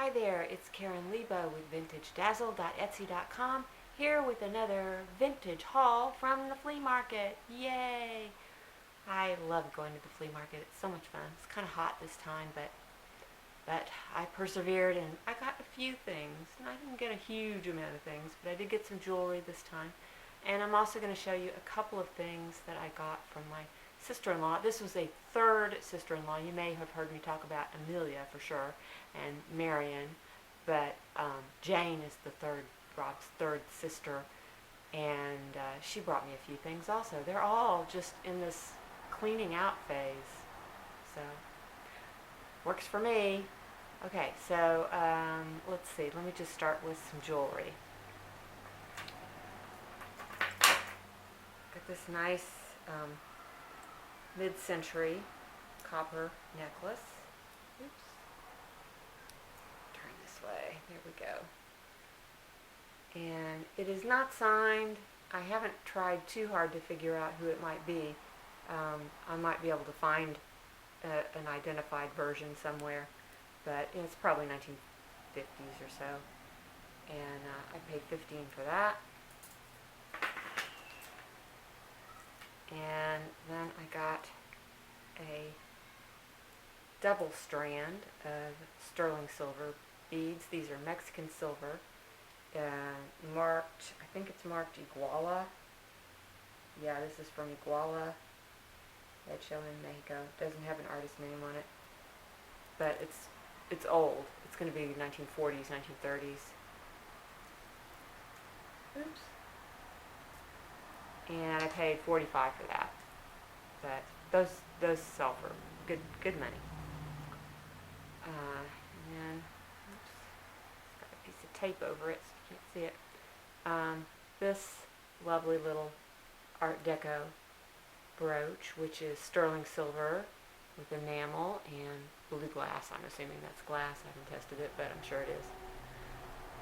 Hi there, it's Karen Leabo with vintagedazz.etsy.com here with another vintage haul from the flea market. Yay! I love going to the flea market. It's so much fun. It's kind of hot this time, but I persevered and I got a few things. And I didn't get a huge amount of things, but I did get some jewelry this time. And I'm also going to show you a couple of things that I got from my sister-in-law. This was a third sister-in-law. You may have heard me talk about Amelia for sure, and Marion, but Jane is Rob's third sister, and she brought me a few things also. They're all just in this cleaning out phase, so works for me. Okay, so let's see. Let me just start with some jewelry. Got this nice mid-century copper necklace. Oops. Turn this way. There we go. And it is not signed. I haven't tried too hard to figure out who it might be. I might be able to find an identified version somewhere, but it's probably 1950s or so. And I paid $15 for that. And then I got a double strand of sterling silver beads. These are Mexican silver, marked, I think it's marked Iguala. Yeah, this is from Iguala, head in Mexico. Doesn't have an artist name on it, but it's old. It's going to be 1940s, 1930s. Oops. And I paid $45 for that. But those sell for good money. And then, oops, got a piece of tape over it, so you can't see it. This lovely little Art Deco brooch, which is sterling silver with enamel and blue glass. I'm assuming that's glass. I haven't tested it, but I'm sure it is.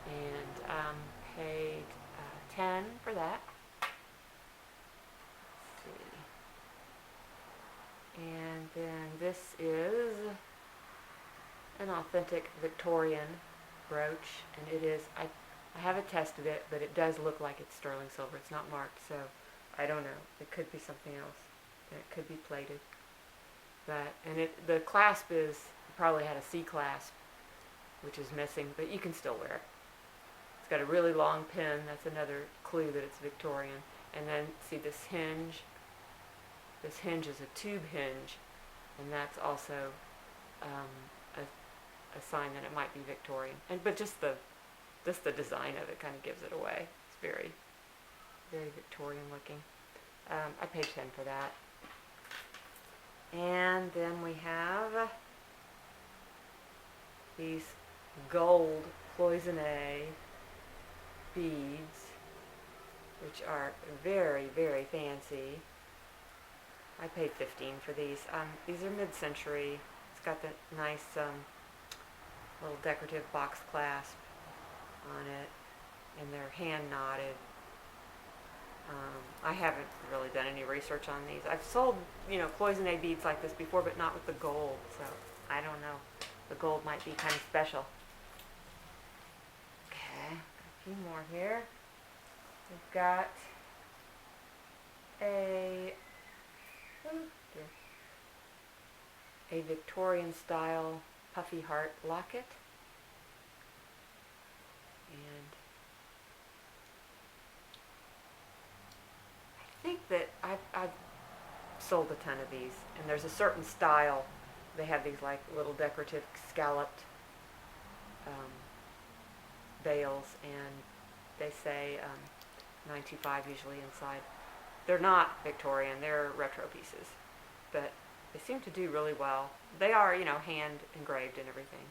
And paid $10 for that. And then this is an authentic Victorian brooch, and it is, I haven't tested it, but it does look like it's sterling silver. It's not marked, so I don't know. It could be something else. It could be plated. And the clasp probably had a C clasp, which is missing, but you can still wear it. It's got a really long pin. That's another clue that it's Victorian. And then see this hinge. This hinge is a tube hinge, and that's also a sign that it might be Victorian. But just the design of it kind of gives it away. It's very, very Victorian looking. I paid $10 for that. And then we have these gold cloisonne beads, which are very, very fancy. I paid $15 for these. These are mid-century. It's got the nice little decorative box clasp on it, and they're hand knotted. I haven't really done any research on these. I've sold, cloisonne beads like this before, but not with the gold, so I don't know. The gold might be kind of special. Okay, a few more here. We've got a Victorian style puffy heart locket, and I think that I've sold a ton of these, and there's a certain style. They have these like little decorative scalloped bails, and they say $9.25 usually inside. They're not Victorian, they're retro pieces, but they seem to do really well. They are, hand engraved and everything.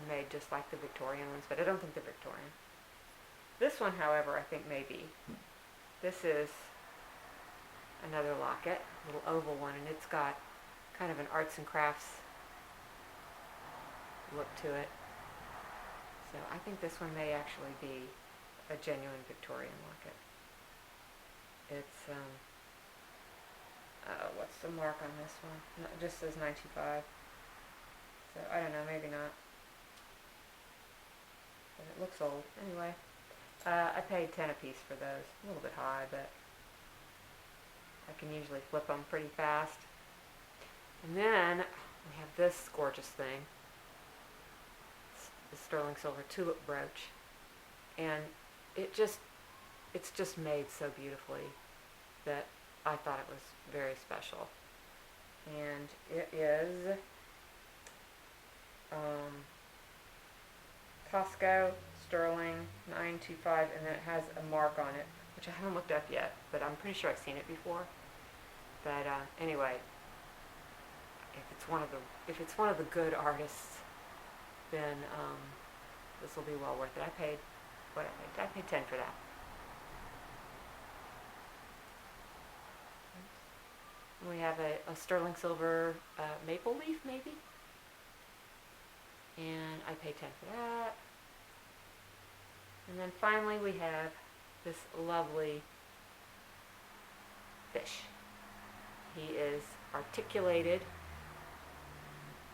Made just like the Victorian ones, but I don't think they're Victorian. This one, however, I think may be. This is another locket, a little oval one, and it's got kind of an arts and crafts look to it. So I think this one may actually be a genuine Victorian locket. It's, what's the mark on this one? No, it just says $9.25. So, I don't know, maybe not. It looks old. Anyway, I paid 10 a piece for those. A little bit high, but I can usually flip them pretty fast. And then we have this gorgeous thing. It's the sterling silver tulip brooch. And it's just made so beautifully that I thought it was very special. And it is Costco sterling 925, and it has a mark on it, which I haven't looked up yet, but I'm pretty sure I've seen it before. But anyway, if it's one of the good artists, then this will be well worth it. I paid 10 for that. We have a sterling silver maple leaf, maybe, and I paid 10 for that. And then finally we have this lovely fish. He is articulated.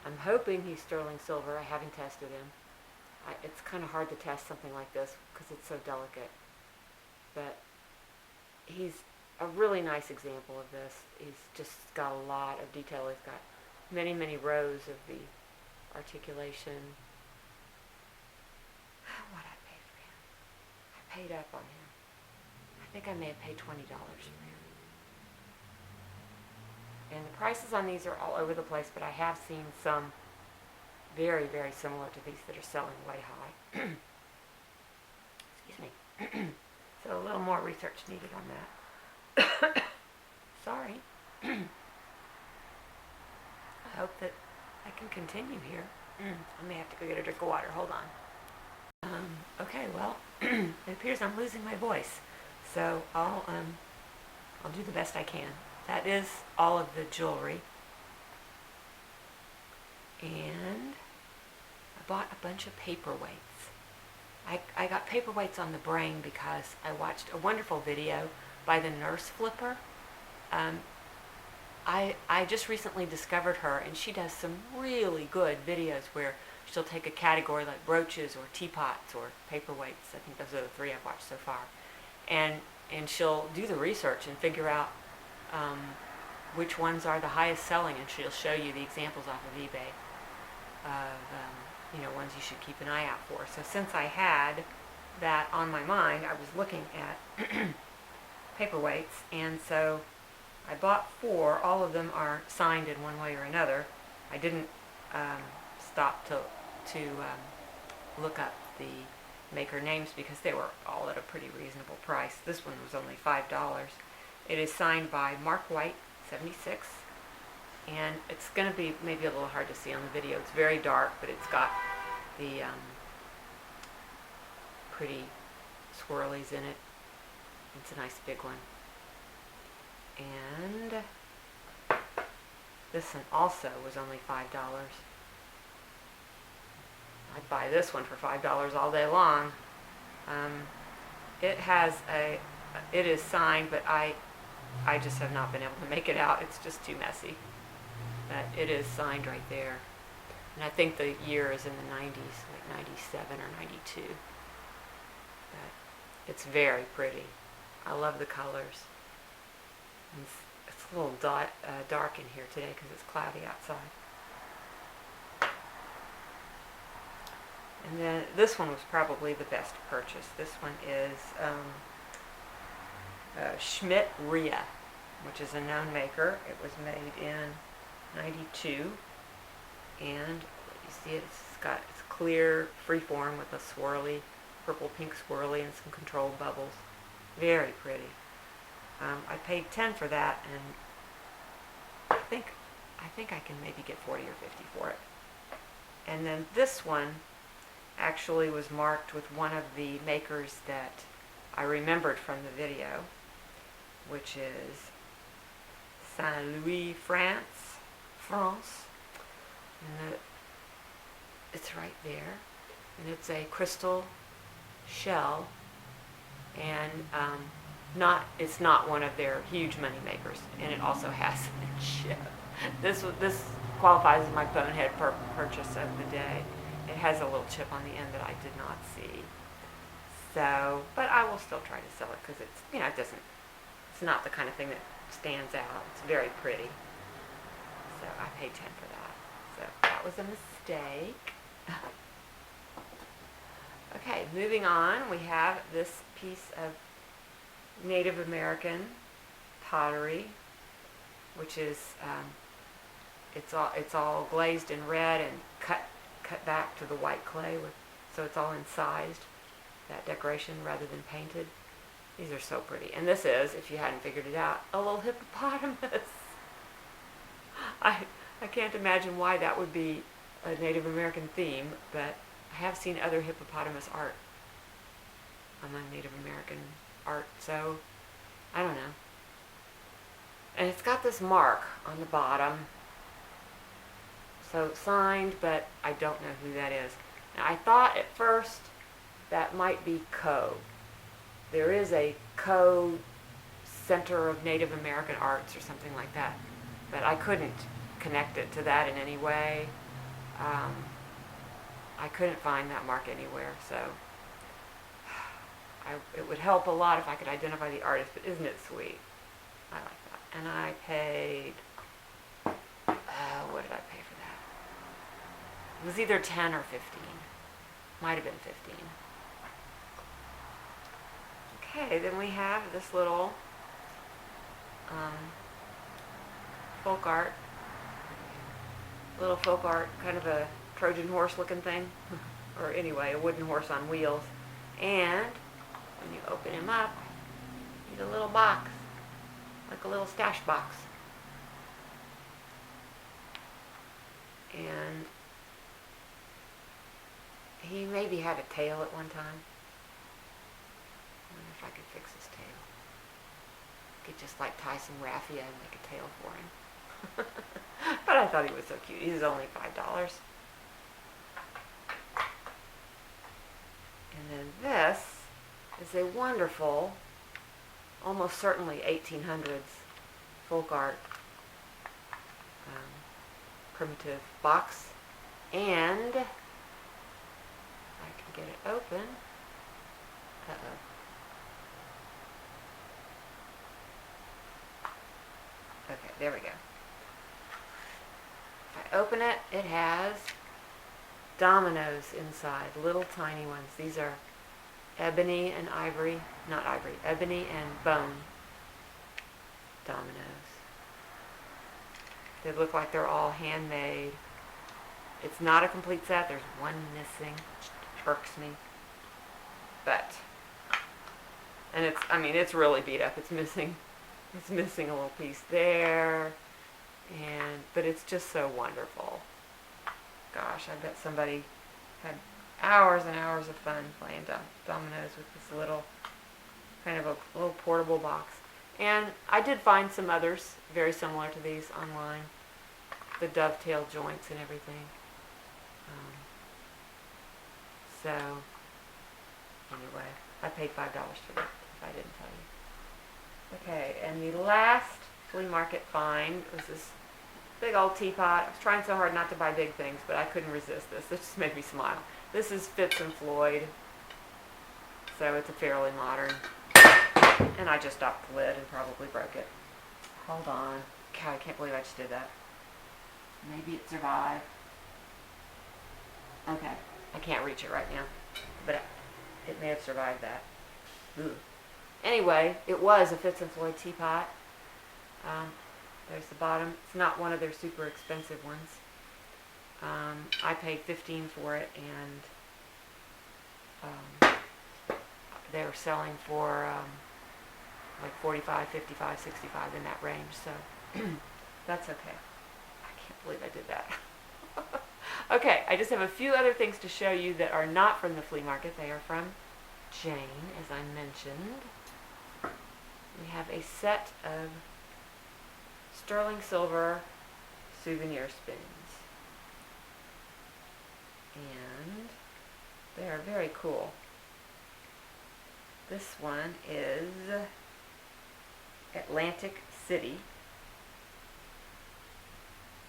I'm hoping he's sterling silver. I haven't tested him. It's kind of hard to test something like this because it's so delicate. But he's a really nice example of this. He's just got a lot of detail. He's got many, many rows of the articulation. What I paid for him? I paid up on him. I think I may have paid $20 for him. And the prices on these are all over the place, but I have seen some very, very similar to these that are selling way high. Excuse me. So a little more research needed on that. Sorry. I hope that I can continue here. I may have to go get a drink of water. Hold on. Okay, well, it appears I'm losing my voice, so I'll do the best I can. That is all of the jewelry. And I bought a bunch of paperweights. I got paperweights on the brain because I watched a wonderful video by the Nurse Flipper. I just recently discovered her, and she does some really good videos where she'll take a category like brooches or teapots or paperweights. I think those are the three I've watched so far. And she'll do the research and figure out which ones are the highest selling, and she'll show you the examples off of eBay of ones you should keep an eye out for. So since I had that on my mind, I was looking at paperweights, and so I bought 4. All of them are signed in one way or another. I didn't stop to look up the maker names because they were all at a pretty reasonable price. This one was only $5. It is signed by Mark White, 76, and it's going to be maybe a little hard to see on the video. It's very dark, but it's got the pretty swirlies in it. It's a nice big one. And this one also was only $5. I'd buy this one for $5 all day long. It is signed, but I just have not been able to make it out. It's just too messy. But it is signed right there. And I think the year is in the 90s, like 97 or 92. But it's very pretty. I love the colors. And it's a little dark in here today because it's cloudy outside. And then this one was probably the best purchase. This one is Schmidt Rhea, which is a known maker. It was made in 92, and you see it's clear freeform with a swirly, purple pink swirly and some controlled bubbles. Very pretty. I paid 10 for that, and I think I can maybe get 40 or 50 for it. And then this one actually was marked with one of the makers that I remembered from the video, which is Saint Louis, France. And it's right there, and it's a crystal shell, and it's not one of their huge money makers, and it also has a chip. This qualifies as my bonehead purchase of the day. It has a little chip on the end that I did not see. So, but I will still try to sell it because it's, it's not the kind of thing that stands out. It's very pretty. So I paid 10 for that. So that was a mistake. Okay, moving on, we have this piece of Native American pottery, which is it's all glazed in red and cut back to the white clay, so it's all incised, that decoration, rather than painted. These are so pretty. And this is, if you hadn't figured it out, a little hippopotamus. I can't imagine why that would be a Native American theme, but I have seen other hippopotamus art among Native American art, so I don't know. And it's got this mark on the bottom, so signed, but I don't know who that is. Now, I thought at first that might be Co. There is a Co Center of Native American Arts or something like that, but I couldn't connect it to that in any way. I couldn't find that mark anywhere, so it would help a lot if I could identify the artist, but isn't it sweet? I like that. And I paid, what did I pay for that? It was either 10 or 15. Might have been 15. Okay, then we have this little folk art, kind of a Trojan horse looking thing, or anyway, a wooden horse on wheels. And when you open him up, you get a little box, like a little stash box. And he maybe had a tail at one time. I wonder if I could fix his tail. Could just like tie some raffia and make a tail for him. But I thought he was so cute. He's only $5. And then this is a wonderful, almost certainly 1800s folk art primitive box. And if I can get it open. Uh-oh. Okay, there we go. If I open it, it has dominoes inside, little tiny ones. These are ebony and ivory, not ivory, ebony and bone dominoes. They look like they're all handmade. It's not a complete set. There's one missing. Irks me. But, and it's really beat up. It's missing a little piece there. But it's just so wonderful. Gosh, I bet somebody had hours and hours of fun playing dominoes with this little, kind of a little portable box. And I did find some others very similar to these online. The dovetail joints and everything. So, anyway, I paid $5 for that, if I didn't tell you. Okay, and the last flea market find was this big old teapot. I was trying so hard not to buy big things, but I couldn't resist this. This just made me smile. This is Fitz and Floyd. So it's a fairly modern. And I just stopped the lid and probably broke it. Hold on. God, I can't believe I just did that. Maybe it survived. Okay. I can't reach it right now. But it may have survived that. Ooh. Anyway, it was a Fitz and Floyd teapot. There's the bottom. It's not one of their super expensive ones. I paid $15 for it, and they were selling for like $45, $55, $65 in that range. So that's okay. I can't believe I did that. Okay, I just have a few other things to show you that are not from the flea market. They are from Jane, as I mentioned. We have a set of sterling silver souvenir spoons. And they are very cool. This one is Atlantic City.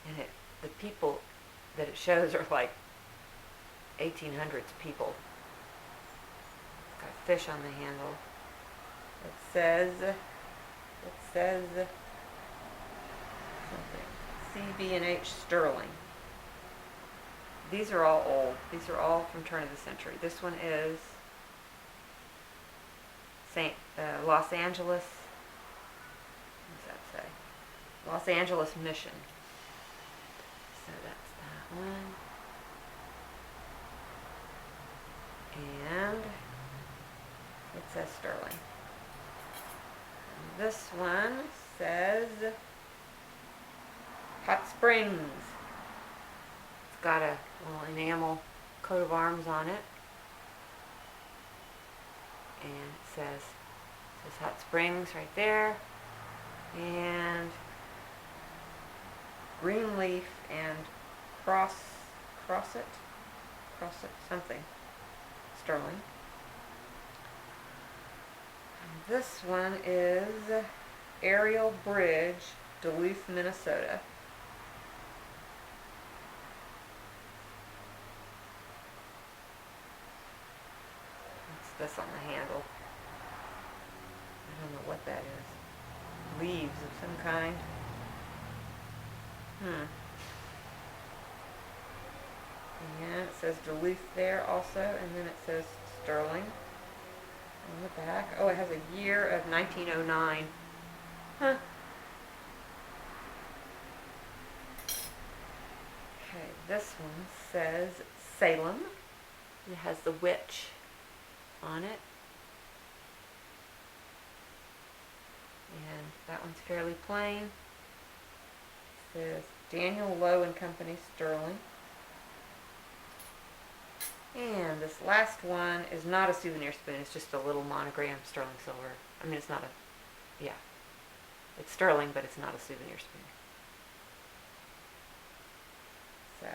And the people that it shows are like 1800s people. got fish on the handle. It says something. CB&H Sterling. These are all old. These are all from turn of the century. This one is Los Angeles. What does that say? Los Angeles Mission. So that's that one. And it says Sterling. And this one says Hot Springs. It's got a little enamel coat of arms on it. And it says Hot Springs right there. And green leaf and cross it, something. Sterling. And this one is Aerial Bridge, Duluth, Minnesota. What's this on the handle? I don't know what that is. Leaves of some kind. And it says Duluth there also, and then it says Sterling on the back. Oh, it has a year of 1909. Huh. Okay, this one says Salem. It has the witch on it. And that one's fairly plain. It says Daniel Lowe and Company, Sterling. And this last one is not a souvenir spoon. It's just a little monogram sterling silver. I mean, it's not a, yeah. It's sterling, but it's not a souvenir spoon. So,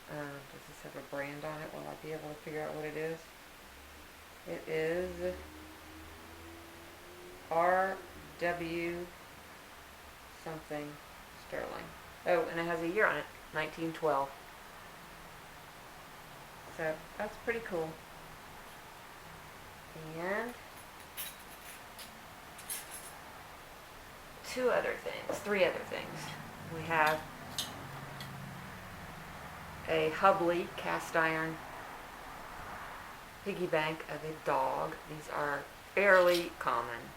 does this have a brand on it? Will I be able to figure out what it is? It is R.W. something sterling. Oh, and it has a year on it, 1912. So that's pretty cool. And three other things. We have a Hubley cast iron piggy bank of a dog. These are fairly common.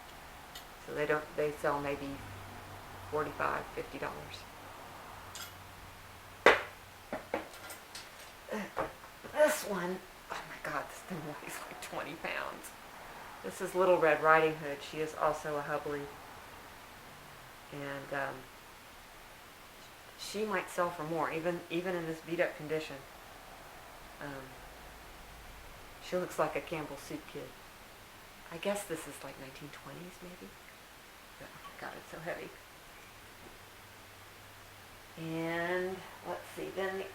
So they sell maybe $45, $50. This one, oh my God, this thing weighs like 20 pounds. This is Little Red Riding Hood. She is also a Hubley. And she might sell for more, even in this beat up condition. She looks like a Campbell Soup kid. I guess this is like 1920s maybe. But, oh my God, it's so heavy. And let's see, then the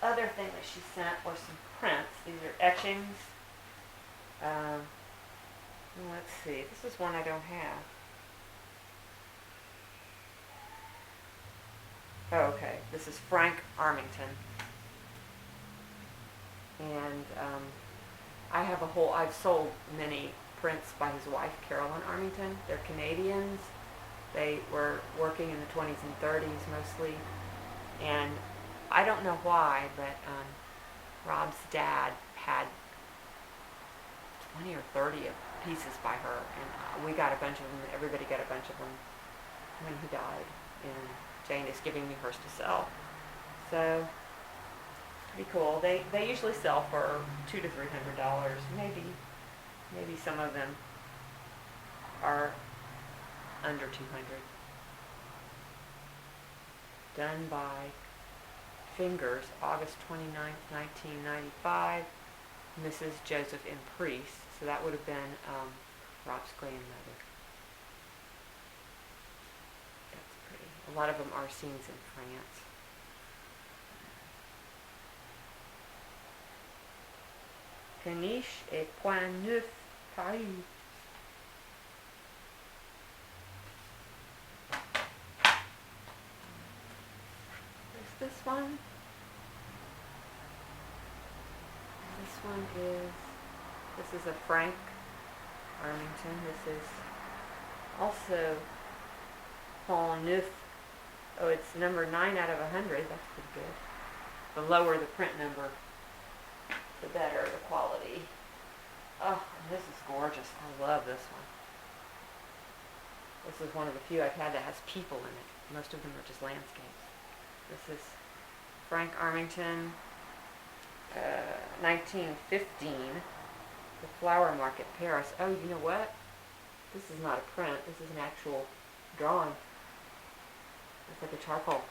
other thing that she sent were some prints. These are etchings. Let's see, this is one I don't have. Oh, okay, this is Frank Armington. And I've sold many prints by his wife, Carolyn Armington. They're Canadians. They were working in the 20s and 30s mostly. And I don't know why, but Rob's dad had 20 or 30 pieces by her, and we got a bunch of them. Everybody got a bunch of them when he died, and Jane is giving me hers to sell. So pretty cool. They usually sell for $200 to $300. Maybe some of them are under $200. Done by Fingers, August 29th, 1995. Mrs. Joseph M. Priest. So that would have been Rob's grandmother. That's pretty. A lot of them are scenes in France. Peniche et Point Neuf, Paris. There's this one. This one is This is a Frank Armington. This is also Paul Neuf. Oh, it's number 9 out of 100. That's pretty good. The lower the print number, the better the quality. Oh, this is gorgeous. I love this one. This is one of the few I've had that has people in it. Most of them are just landscapes. This is Frank Armington, 1915, the Flower Market, Paris. Oh, you know what? This is not a print. This is an actual drawing. It's like a charcoal.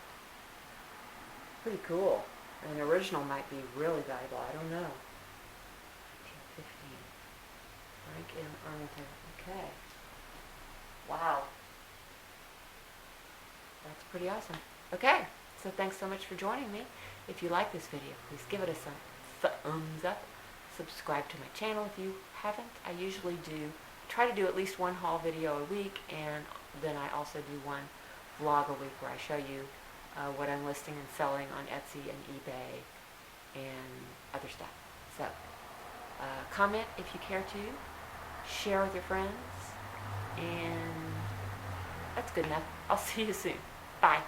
Pretty cool. An original might be really valuable. I don't know. 1915. Frank M. Armington. Okay. Wow. That's pretty awesome. Okay. So thanks so much for joining me. If you like this video, please give it a thumbs up. Subscribe to my channel if you haven't. I usually try to do at least one haul video a week, and then I also do one vlog a week where I show you what I'm listing and selling on Etsy and eBay and other stuff. So comment if you care to, share with your friends, and that's good enough. I'll see you soon. Bye.